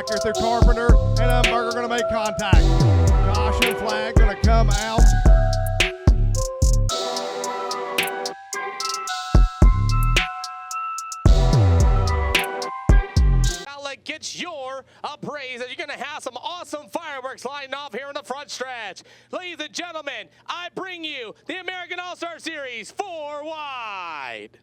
back here through Carpenter, and Dunbar are going to make contact. Caution flag going to come out. Gets your appraise as you're going to have some awesome fireworks lighting off here in the front stretch. Ladies and gentlemen, I bring you the American All-Star Series 4 wide.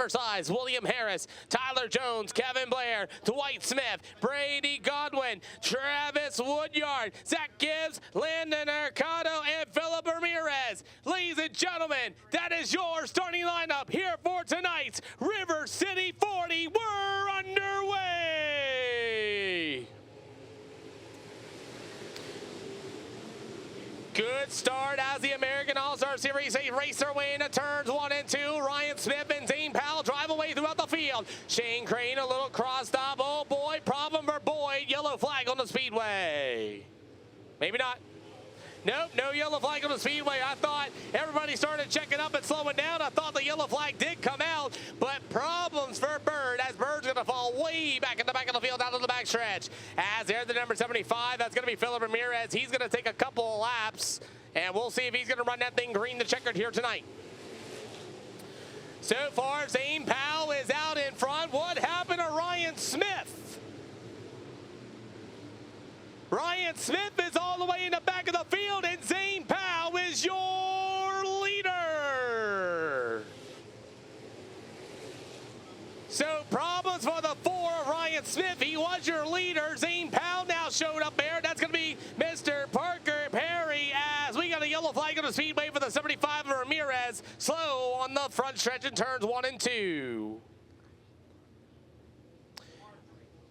Size, William Harris, Tyler Jones, Kevin Blair, Dwight Smith, Brady Godwin, Travis Woodyard, Zach Gibbs, Landon Mercado, and Philip Ramirez. Ladies and gentlemen, that is your starting lineup here for tonight's River City 40. We're underway. Good start as the American All-Star Series. They race their way into turns 1 and 2. Ryan Smith and Zane Powell drive away throughout the field. Shane Crane, a little cross stop. Oh boy, problem for Boyd. Yellow flag on the speedway. Maybe not. Nope, no yellow flag on the speedway. I thought everybody started checking up and slowing down. I thought the yellow flag did come out, but problems for Bird as Bird's going to fall way back in the back of the field out of the backstretch. As there's the number 75, that's going to be Philip Ramirez. He's going to take a couple of laps, and we'll see if he's going to run that thing green the checkered here tonight. So far, Zane Powell is out in front. What happened to Ryan Smith? Ryan Smith is all the way in the back of the field, and Zane Powell is your leader. So problems for the 4 of Ryan Smith. He was your leader. Zane Powell now showed up there. That's going to be Mr. Parker Perry as we got a yellow flag on the speedway for the 75 of Ramirez. Slow on the front stretch in turns 1 and 2.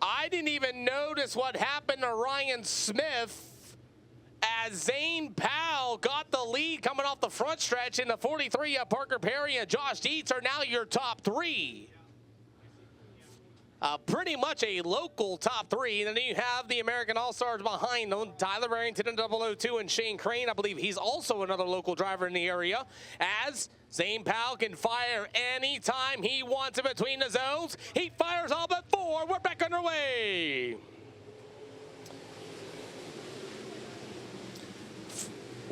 I didn't even notice what happened to Ryan Smith as Zane Powell got the lead coming off the front stretch in the 43 of Parker Perry and Josh Dietz are now your top 3. Pretty much a local top 3. And then you have the American All-Stars behind them. Tyler Arrington in 002 and Shane Crane. I believe he's also another local driver in the area. As Zane Powell can fire anytime he wants in between the zones. He fires all but 4. We're back underway.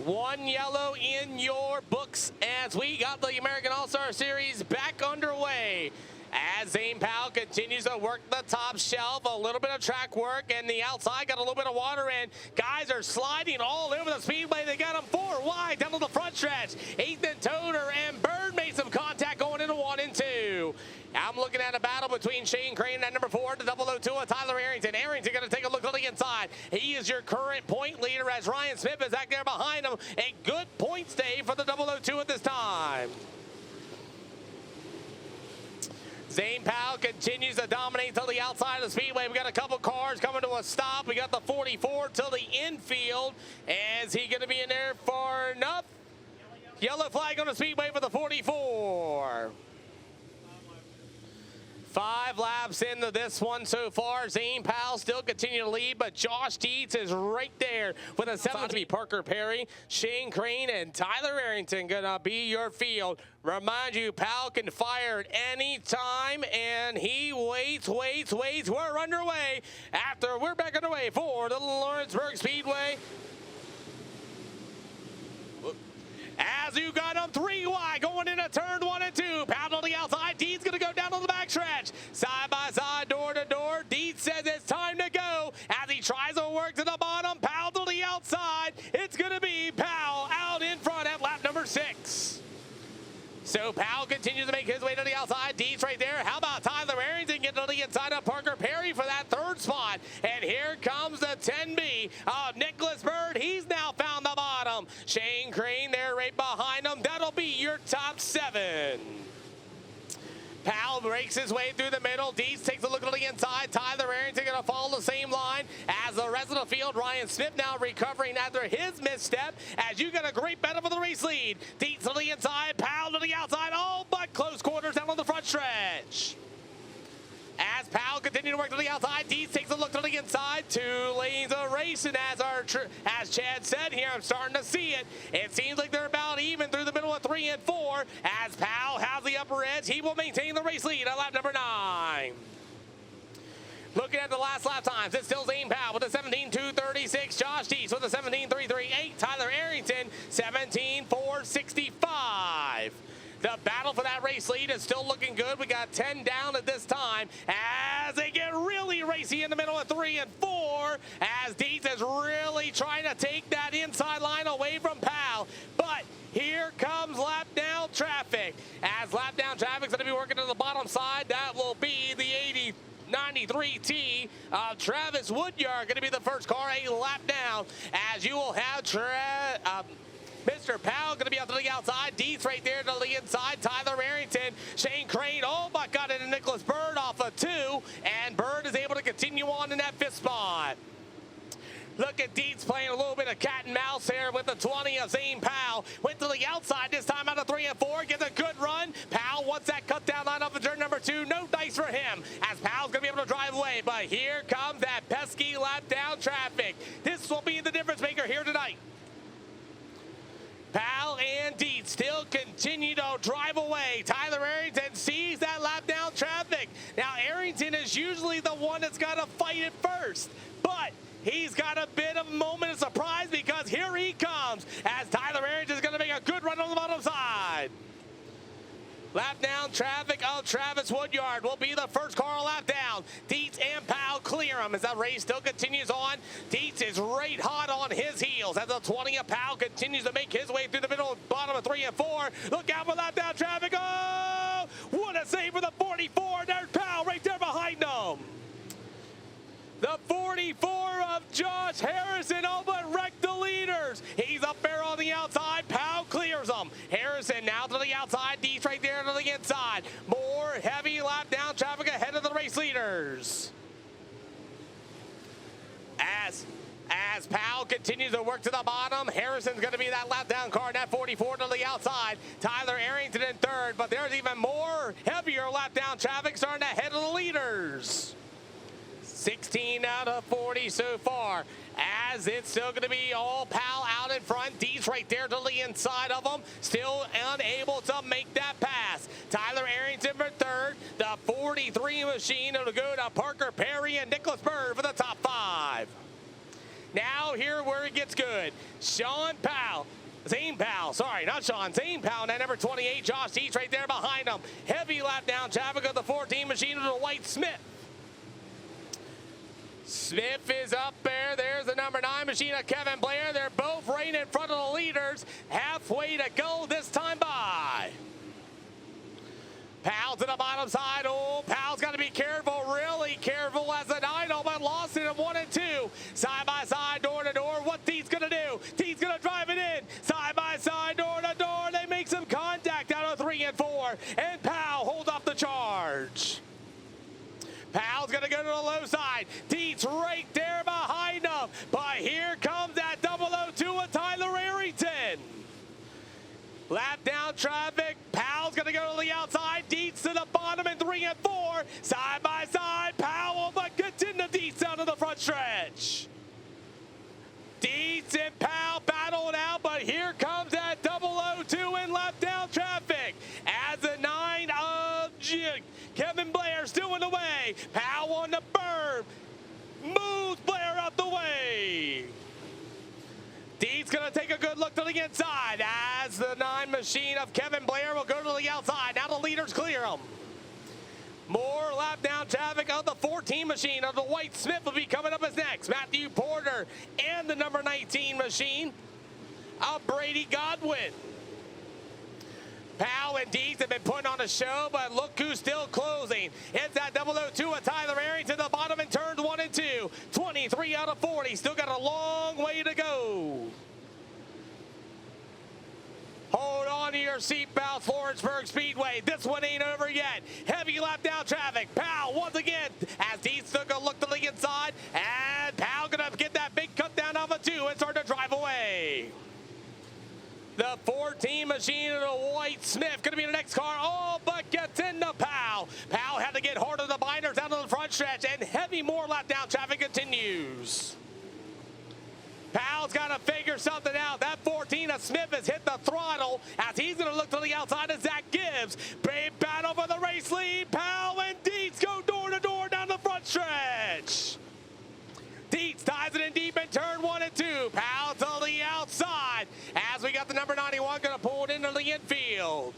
One yellow in your books as we got the American All-Star Series back underway. As Zane Powell continues to work the top shelf, a little bit of track work, and the outside got a little bit of water in. Guys are sliding all over the speedway. They got them 4 wide down to the front stretch. Ethan Toder and Bird made some contact going into 1 and 2. I'm looking at a battle between Shane Crane and number 4, the 002 of Tyler Arrington. Arrington going to take a look on the inside. He is your current point leader as Ryan Smith is back there behind him. A good point stay for the 002 at this time. Zane Powell continues to dominate till the outside of the speedway. We got a couple cars coming to a stop. We got the 44 till the infield. Is he going to be in there for enough? Yellow flag on the speedway for the 44. 5 laps into this one so far. Zane Powell still continue to lead, but Josh Dietz is right there with a 7 to be Parker Perry, Shane Crane, and Tyler Arrington gonna be your field. Remind you, Powell can fire at any time, and he waits. We're underway after we're back underway for the Lawrenceburg Speedway. As you got them 3 wide going into turn 1 and 2. Powell on the outside. Dietz going to go down on the backstretch. Side by side, door to door. Dietz says it's time to go. As he tries to work to the bottom. Powell to the outside. It's going to be Powell out in front at lap number 6. So Powell continues to make his way to the outside. Deeds right there. How about Tyler Arrington getting to the inside of Parker Perry for that third spot? And here comes the 10B of Nicholas Bird. He's now found the bottom. Shane Crane there right behind him. That'll be your top 7. Powell breaks his way through the middle. Deeds takes a look at the inside. Tyler Arrington going to follow the same line as the rest of the field. Ryan Smith now recovering after his misstep as you get a great battle for the race lead. Deeds to the inside. Powell to the outside. All but close quarters down on the front stretch. As Powell continues to work to the outside, Deeds takes a look to the inside. 2 lanes of racing as Chad said here, I'm starting to see it. It seems like they're about even through the middle of 3 and 4. As Powell has the upper edge, he will maintain the race lead on lap number 9. Looking at the last lap times, it's still Zane Powell with a 17.236. Josh Deeds with a 17.338. Tyler Arrington, 17.465. The battle for that race lead is still looking good. We got 10 down at this time as they get really racy in the middle of 3 and 4 as Deeds is really trying to take that inside line away from Powell. But here comes lap down traffic. As lap down traffic's going to be working to the bottom side, that will be the 93T of Travis Woodyard going to be the first car a lap down as you will have Mr. Powell going to be out to the outside. Deeds right there to the inside. Tyler Arrington, Shane Crane, oh my God, and Nicholas Bird off of 2. And Bird is able to continue on in that 5th spot. Look at Deeds playing a little bit of cat and mouse here with the 20 of Zane Powell. Went to the outside this time out of 3 and 4. Gets a good run. Powell wants that cut down line off of turn number 2. No dice for him as Powell's going to be able to drive away. But here comes that pesky lap down traffic. This will be the difference maker here tonight. Powell and Deeds still continue to drive away. Tyler Arrington sees that lap down traffic. Now Arrington is usually the one that's got to fight it first, but he's got a bit of a moment of surprise because here he comes as Tyler Arrington is going to make a good run on the bottom side. Lap down traffic of Travis Woodyard will be the first car lap down. Deeds and Powell clear him as that race still continues on. Deeds is right hot on his heels as the 20 of Powell continues to make his way through the middle, bottom of 3 and 4. Look out for lap down traffic. Oh, what a save for the 44. There's Powell right there behind him. The 44 of Josh Harrison all but wrecked the leaders. He's up there on the outside. Powell clears them. Harrison now to the outside. Deeds right there to the inside. More heavy lap down traffic ahead of the race leaders. As Powell continues to work to the bottom, Harrison's going to be that lap down car in that 44 to the outside. Tyler Arrington in 3rd, but there's even more heavier lap down traffic starting ahead of the leaders. 16 out of 40 so far, as it's still going to be all Powell out in front. Deeds right there to the inside of them, still unable to make that pass. Tyler Arrington for 3rd. The 43 machine will go to Parker Perry and Nicholas Bird for the top 5. Now here where it gets good. Zane Powell, that number 28. Josh Deeds right there behind him. Heavy lap down traffic of the 14 machine to the White Smith. Smith is up there. There's the number 9 machine of Kevin Blair. They're both right in front of the leaders. Halfway to go this time by. Powell to the bottom side. Oh, Powell's got to be careful, really careful as the 9 almost lost it in 1 and 2. Side by side, door to door. What Deeds going to do? Deeds going to drive it in. Side by side, door to door. They make some contact out of 3 and 4. And Powell holds off the charge. Powell's going to go to the low side. Deeds right there behind him. But here comes that 002 of Tyler Arrington. Lap down traffic. Powell's going to go to the outside. Deeds to the bottom in 3 and 4. Side by side. Powell but gets into Deeds down to the front stretch. Deeds and Powell battled out, but here comes that 002 in lap down traffic. As the 9 of Kevin Blair still in the way. Powell on the berm. Moves Blair out the way. Deeds going to take a good look to the inside as the 9 machine of Kevin Blair will go to the outside. Now the leaders clear them. More lap down traffic of the 14 machine of the White Smith will be coming up as next. Matthew Porter and the number 19 machine of Brady Godwin. Powell and Deeds have been putting on a show, but look who's still closing. It's that 002 with Tyler Arrington to the bottom in turns 1 and 2. 23 out of 40. Still got a long way to go. Hold on to your seatbelts, Lawrenceburg Speedway. This one ain't over yet. Heavy lap down traffic. Powell once again as Deeds took a look to the inside. And Powell gonna get that big cut down off a 2 and start to drive away. The 14 machine of the White Smith going to be the next car, all but gets into Powell. Powell had to get hard on the binders down to the front stretch, and heavy more lap down traffic continues. Powell's got to figure something out. That 14 of Smith has hit the throttle as he's going to look to the outside of Zach Gibbs. Brave battle for the race lead. Powell and Deets go door to door down the front stretch. Deets ties it in deep in turn 1 and 2. Powell to the outside as we got the number 91 going to pull it into the infield.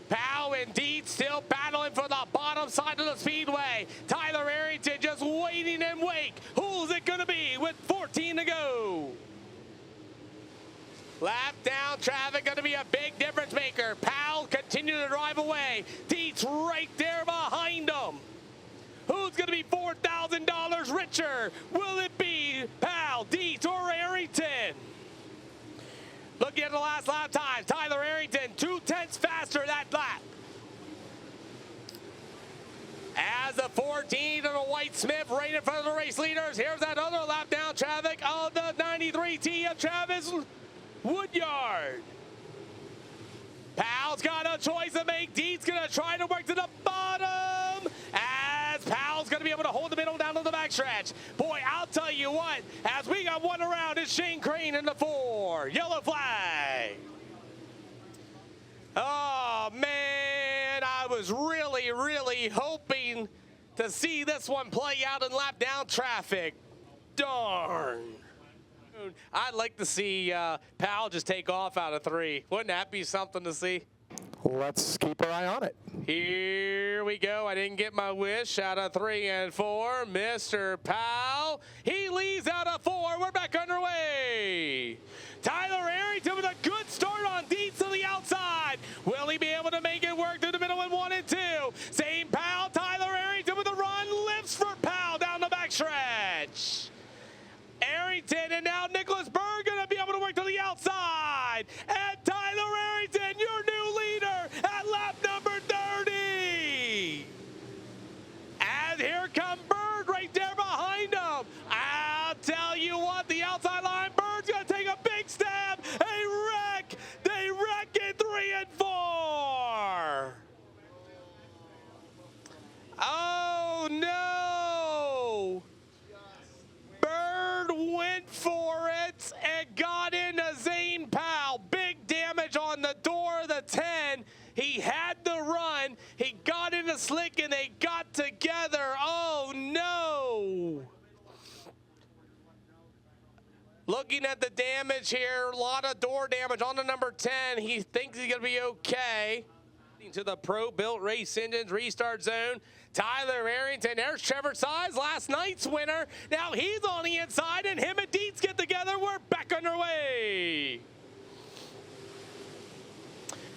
Powell and Deets still battling for the bottom side of the speedway. Tyler Arrington just waiting in wake. Who's it going to be with 14 to go? Lap down traffic going to be a big difference maker. Powell continue to drive away. Deets right there behind him. Who's going to be $4,000 richer? Will it be Powell, Deets, or Arrington? Looking at the last lap time, Tyler Arrington 2/10 faster that lap. As the 14 of the White Smith right in front of the race leaders, here's that other lap down traffic of the 93T of Travis Woodyard. Powell's got a choice to make. Deets going to try to work to the bottom as Powell's going to be able to hold the middle down to the backstretch. Boy, I'll tell you what, as we got one around, it's Shane Crane in the 4. Yellow flag. Oh, man, I was really hoping to see this one play out in lap down traffic. Darn. I'd like to see Powell just take off out of 3. Wouldn't that be something to see? Let's keep our eye on it. Here we go. I didn't get my wish out of 3 and 4. Mr. Powell, he leads out of 4. We're back underway. Tyler Arrington with a good start on Deets to the outside. Will he be able to make it work through the middle in 1 and 2? Same Powell, Tyler Arrington with a run. Lifts for Powell down the backstretch. Arrington and now Nicholas Berg going to be able to work to the outside. And Tyler Arrington, your new leader at lap number 30. And here comes Bird right there behind him. I'll tell you what, the outside line, Bird's going to take a big stab. A wreck. They wreck in 3 and 4. Oh, no. Bird went for it and got into Zane Powell. Big damage on the door of the 10. He had the run. He got into slick and they got together. Oh, no. Looking at the damage here, a lot of door damage on the number 10. He thinks he's going to be okay. To the pro-built race engines restart zone. Tyler Arrington, there's Trevor Size, last night's winner. Now he's on the inside, and him and Deets get together. We're back underway.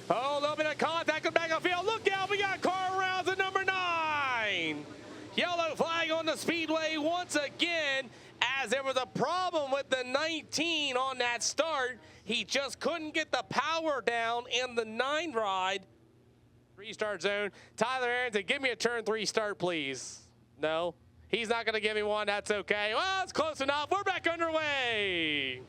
Oh, a little bit of contact on the back of the field. Look out, we got car rounds at number 9. Yellow flag on the speedway once again, as there was a problem with the 19 on that start. He just couldn't get the power down in the 9 ride. Restart zone. Tyler Arrington, give me a turn 3 start, please. No, he's not going to give me one. That's okay. Well, it's close enough. We're back underway.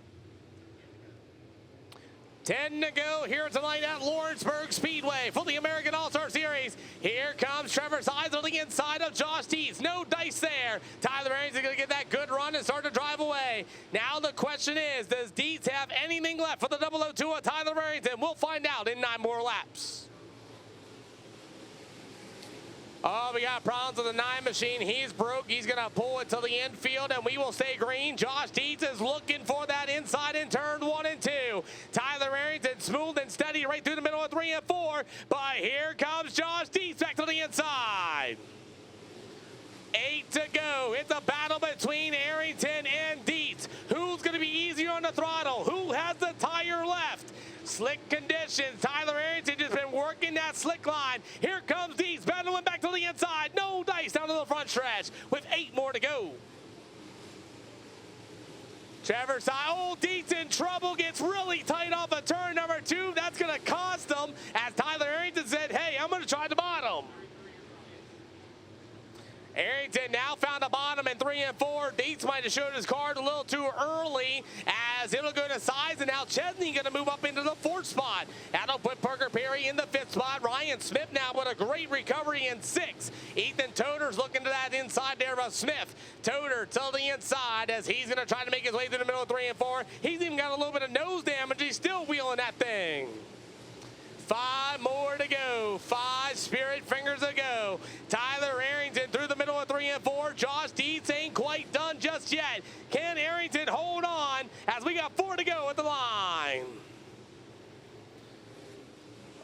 10 to go here tonight at Lawrenceburg Speedway for the American All-Star Series. Here comes Trevor Size on the inside of Josh Deets. No dice there. Tyler Arrington going to get that good run and start to drive away. Now the question is, does Deets have anything left for the 002 of Tyler Arrington? We'll find out in 9 more laps. Oh, we got problems with the 9 machine. He's broke. He's going to pull it to the infield, and we will stay green. Josh Deets is looking for that inside in turn 1 and 2. Tyler Arrington smooth and steady right through the middle of 3 and 4. But here comes Josh Deets back to the inside. 8 to go. It's a battle between Arrington and Deets. Who's going to be easier on the throttle? Who has the tire left? Slick conditions. Tyler slick line. Here comes Dees, battling back to the inside. No dice down to the front stretch with 8 more to go. Trevor side, oh, Dees in trouble, gets really tight off of turn number 2. That's going to cost him, as Tyler Arrington said, hey, I'm going to try the bottom. Arrington now found a bottom in 3 and 4. Dietz might have showed his card a little too early, as it'll go to sides, and now Chesney going to move up into the 4th spot. That'll put Parker Perry in the 5th spot. Ryan Smith now with a great recovery in 6. Ethan Toder's looking to that inside there of Smith. Toder to the inside as he's going to try to make his way through the middle of 3 and 4. He's even got a little bit of nose damage. He's still wheeling that thing. 5 more to go. 5 spirit fingers to go. Tyler Arrington through the middle of 3 and 4. Josh Dietz ain't quite done just yet. Can Arrington hold on as we got 4 to go at the line?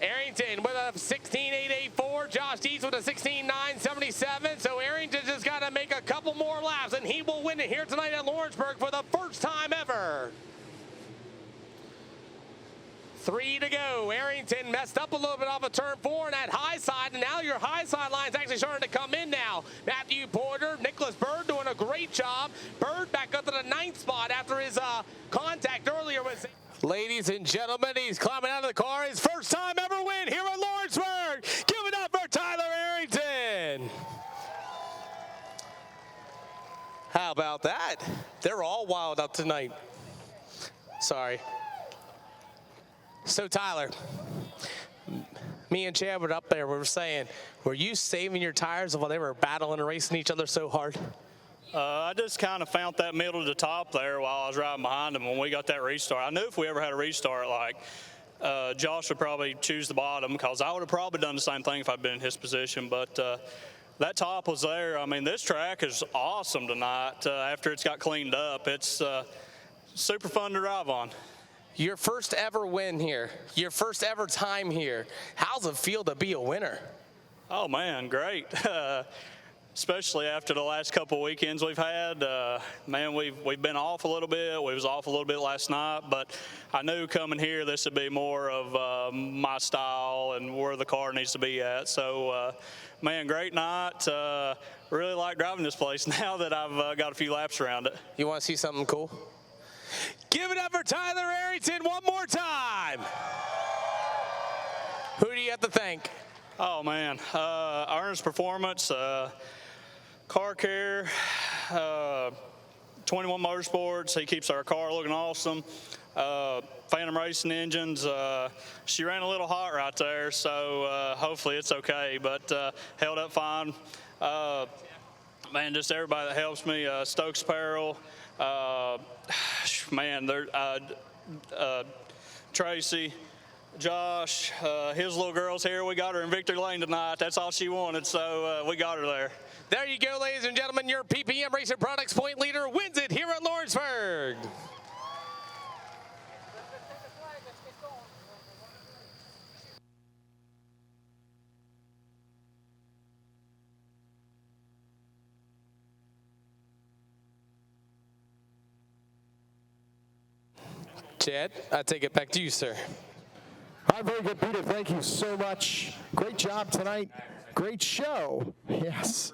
Arrington with a 16.884. Josh Dietz with a 16.977. So Arrington just got to make a couple more laps, and he will win it here tonight at Lawrenceburg for the first time ever. 3 to go. Arrington messed up a little bit off of turn 4 in that high side, and now your high side line's actually starting to come in now. Matthew Porter, Nicholas Bird doing a great job. Bird back up to the 9th spot after his contact earlier with... Ladies and gentlemen, he's climbing out of the car. His first time ever win here at Lawrenceburg. Give it up for Tyler Arrington. How about that? They're all wild up tonight. Sorry. So Tyler, me and Chad were up there. We were saying, were you saving your tires while they were battling and racing each other so hard? I just kind of found that middle to the top there while I was riding behind them when we got that restart. I knew if we ever had a restart, like Josh would probably choose the bottom, because I would have probably done the same thing if I'd been in his position. But that top was there. I mean, this track is awesome tonight after it's got cleaned up. It's super fun to drive on. Your first ever win here, your first ever time here. How's it feel to be a winner? Oh, man, great. Especially after the last couple of weekends we've had. Man, we've been off a little bit. We was off a little bit last night, but I knew coming here this would be more of my style and where the car needs to be at. So, man, great night. Really like driving this place now that I've got a few laps around it. You want to see something cool? Give it up for Tyler Arrington one more time. Who do you have to thank? Oh, man. Ernest Performance, Car Care, 21 Motorsports. He keeps our car looking awesome. Phantom Racing Engines. She ran a little hot right there, so hopefully it's okay, but held up fine. Man, just everybody that helps me. Stokes Apparel. Man, Tracy, Josh, his little girl's here. We got her in Victory Lane tonight. That's all she wanted, so we got her there. There you go, ladies and gentlemen. Your PPM Racing Products point leader wins it here at Lawrenceburg. Chad, I take it back to you, sir. Hi, very good, Peter. Thank you so much. Great job tonight. Great show. Yes.